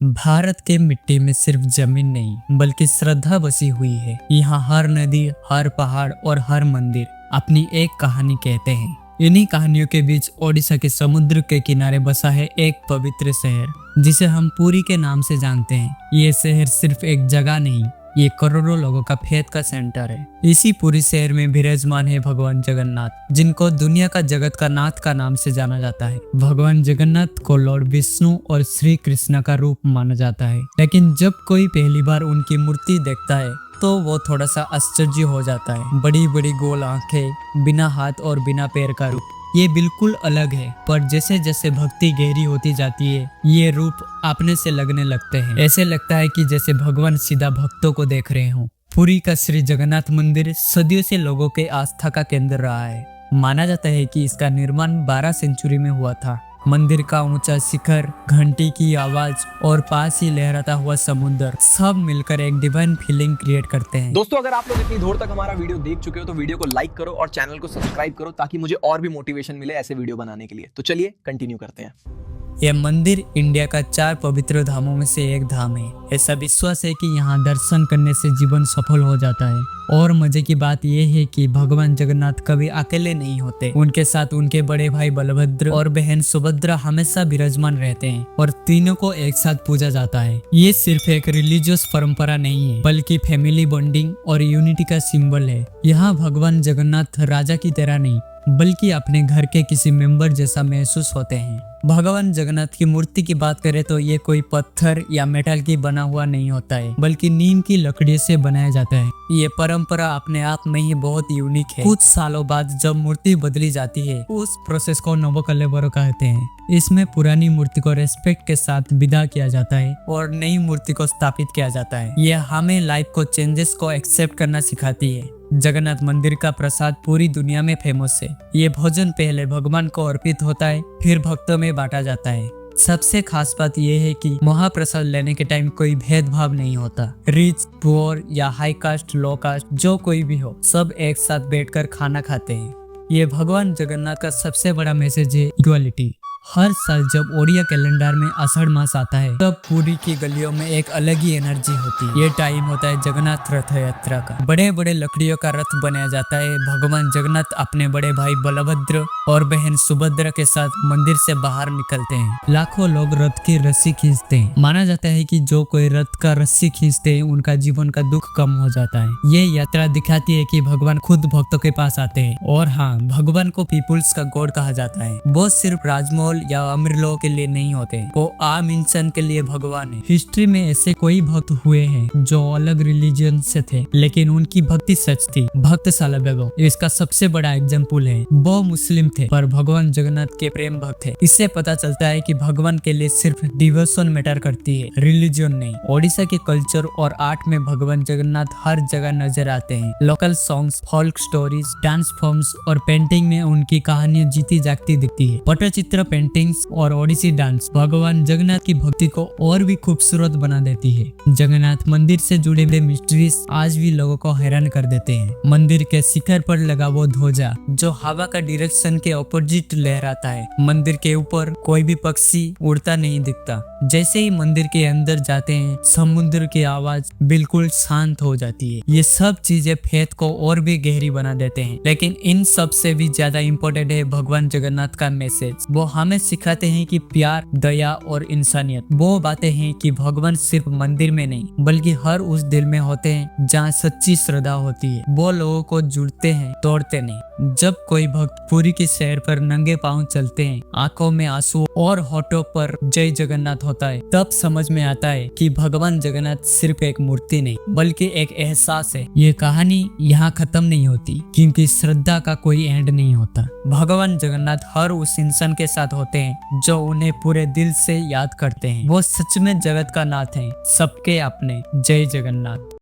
भारत के मिट्टी में सिर्फ जमीन नहीं बल्कि श्रद्धा बसी हुई है। यहाँ हर नदी, हर पहाड़ और हर मंदिर अपनी एक कहानी कहते हैं। इन्हीं कहानियों के बीच ओडिशा के समुद्र के किनारे बसा है एक पवित्र शहर जिसे हम पुरी के नाम से जानते हैं। ये शहर सिर्फ एक जगह नहीं, ये करोड़ों लोगों का फेथ का सेंटर है। इसी पूरी शहर में विराजमान है भगवान जगन्नाथ, जिनको दुनिया का जगत का नाथ का नाम से जाना जाता है। भगवान जगन्नाथ को लॉर्ड विष्णु और श्री कृष्ण का रूप माना जाता है, लेकिन जब कोई पहली बार उनकी मूर्ति देखता है तो वो थोड़ा सा आश्चर्य हो जाता है। बड़ी बड़ी गोल आंखें, बिना हाथ और बिना पैर का रूप, ये बिल्कुल अलग है। पर जैसे जैसे भक्ति गहरी होती जाती है, ये रूप अपने से लगने लगते हैं। ऐसे लगता है कि जैसे भगवान सीधा भक्तों को देख रहे हों। पुरी का श्री जगन्नाथ मंदिर सदियों से लोगों के आस्था का केंद्र रहा है। माना जाता है कि इसका निर्माण 12 सेंचुरी में हुआ था। मंदिर का ऊंचा शिखर, घंटी की आवाज और पास ही लहराता हुआ समुद्र सब मिलकर एक डिवाइन फीलिंग क्रिएट करते हैं। दोस्तों, अगर आप लोग इतनी दूर तक हमारा वीडियो देख चुके हो तो वीडियो को लाइक करो और चैनल को सब्सक्राइब करो ताकि मुझे और भी मोटिवेशन मिले ऐसे वीडियो बनाने के लिए। तो चलिए कंटिन्यू करते हैं। यह मंदिर इंडिया का 4 पवित्र धामों में से एक धाम है। ऐसा विश्वास है कि यहाँ दर्शन करने से जीवन सफल हो जाता है। और मजे की बात यह है कि भगवान जगन्नाथ कभी अकेले नहीं होते। उनके साथ उनके बड़े भाई बलभद्र और बहन सुभद्रा हमेशा विराजमान रहते हैं और तीनों को एक साथ पूजा जाता है। ये सिर्फ एक रिलीजियस परंपरा नहीं है, बल्कि फैमिली बॉन्डिंग और यूनिटी का सिंबल है। यहाँ भगवान जगन्नाथ राजा की तरह नहीं बल्कि अपने घर के किसी मेंबर जैसा महसूस होते हैं। भगवान जगन्नाथ की मूर्ति की बात करें तो ये कोई पत्थर या मेटल की बना हुआ नहीं होता है, बल्कि नीम की लकड़ी से बनाया जाता है। ये परंपरा अपने आप में ही बहुत यूनिक है। कुछ सालों बाद जब मूर्ति बदली जाती है, उस प्रोसेस को नवकलेबरो कहते हैं। इसमें पुरानी मूर्ति को रेस्पेक्ट के साथ विदा किया जाता है और नई मूर्ति को स्थापित किया जाता है। यह हमें लाइफ को चेंजेस को एक्सेप्ट करना सिखाती है। जगन्नाथ मंदिर का प्रसाद पूरी दुनिया में फेमस है। ये भोजन पहले भगवान को अर्पित होता है, फिर भक्तों में बांटा जाता है। सबसे खास बात यह है कि महाप्रसाद लेने के टाइम कोई भेदभाव नहीं होता। रिच, पुअर या हाई कास्ट, लो कास्ट, जो कोई भी हो, सब एक साथ बैठकर खाना खाते हैं। ये भगवान जगन्नाथ का सबसे बड़ा मैसेज है, इक्वालिटी। हर साल जब ओडिया कैलेंडर में आषाढ़ मास आता है, तब पुरी की गलियों में एक अलग ही एनर्जी होती है। ये टाइम होता है जगन्नाथ रथ यात्रा का। बड़े बड़े लकड़ियों का रथ बनाया जाता है। भगवान जगन्नाथ अपने बड़े भाई बलभद्र और बहन सुभद्रा के साथ मंदिर से बाहर निकलते हैं। लाखों लोग रथ की रस्सी खींचते हैं। माना जाता है कि जो कोई रथ का रस्सी खींचते हैं, उनका जीवन का दुख कम हो जाता है। ये यात्रा दिखाती है कि भगवान खुद भक्तों के पास आते हैं। और हाँ, भगवान को पीपुल्स का गॉड कहा जाता है। वो सिर्फ राजमहल या अमीर लोगों के लिए नहीं होते, वो आम इंसान के लिए भगवान है। हिस्ट्री में ऐसे कोई भक्त हुए हैं जो अलग रिलीजन से थे, लेकिन उनकी भक्ति सच थी। भक्त सालाबेगो इसका सबसे बड़ा एग्जाम्पल है। वो मुस्लिम थे पर भगवान जगन्नाथ के प्रेम भक्त थे। इससे पता चलता है कि भगवान के लिए सिर्फ डिवोशन मैटर करती है, रिलीजन नहीं। ओडिशा के कल्चर और आर्ट में भगवान जगन्नाथ हर जगह नजर आते हैं। Local songs, folk stories, dance forms और पेंटिंग में उनकी कहानियां जीती जागती दिखती है। पटचित्र, पेंटिंग्स और ओडिसी डांस भगवान जगन्नाथ की भक्ति को और भी खूबसूरत बना देती है। जगन्नाथ मंदिर से जुड़े हुए मिस्ट्रीज आज भी लोगों को हैरान कर देते हैं। मंदिर के शिखर पर लगा वो ध्वजा जो हवा का डायरेक्शन के ऑपोजिट लहराता है। मंदिर के ऊपर कोई भी पक्षी उड़ता नहीं दिखता। जैसे ही मंदिर के अंदर जाते हैं, समुद्र की आवाज बिल्कुल शांत हो जाती है। ये सब चीजें फेथ को और भी गहरी बना देते हैं। लेकिन इन सब से भी ज्यादा इम्पोर्टेंट है भगवान जगन्नाथ का मैसेज। वो हमें सिखाते हैं कि प्यार, दया और इंसानियत वो बातें हैं कि भगवान सिर्फ मंदिर में नहीं बल्कि हर उस दिल में होते हैं जहाँ सच्ची श्रद्धा होती है। वो लोगों को जुड़ते हैं, तोड़ते नहीं। जब कोई भक्त पुरी के शहर पर नंगे पांव चलते हैं, आंखों में आंसू और होठों पर जय जगन्नाथ होता है, तब समझ में आता है कि भगवान जगन्नाथ सिर्फ एक मूर्ति नहीं बल्कि एक एहसास है। ये कहानी यहाँ खत्म नहीं होती क्योंकि श्रद्धा का कोई एंड नहीं होता। भगवान जगन्नाथ हर उस इंसान के साथ होते हैं जो उन्हें पूरे दिल से याद करते हैं। वो सच में जगत का नाथ है, सबके अपने। जय जगन्नाथ।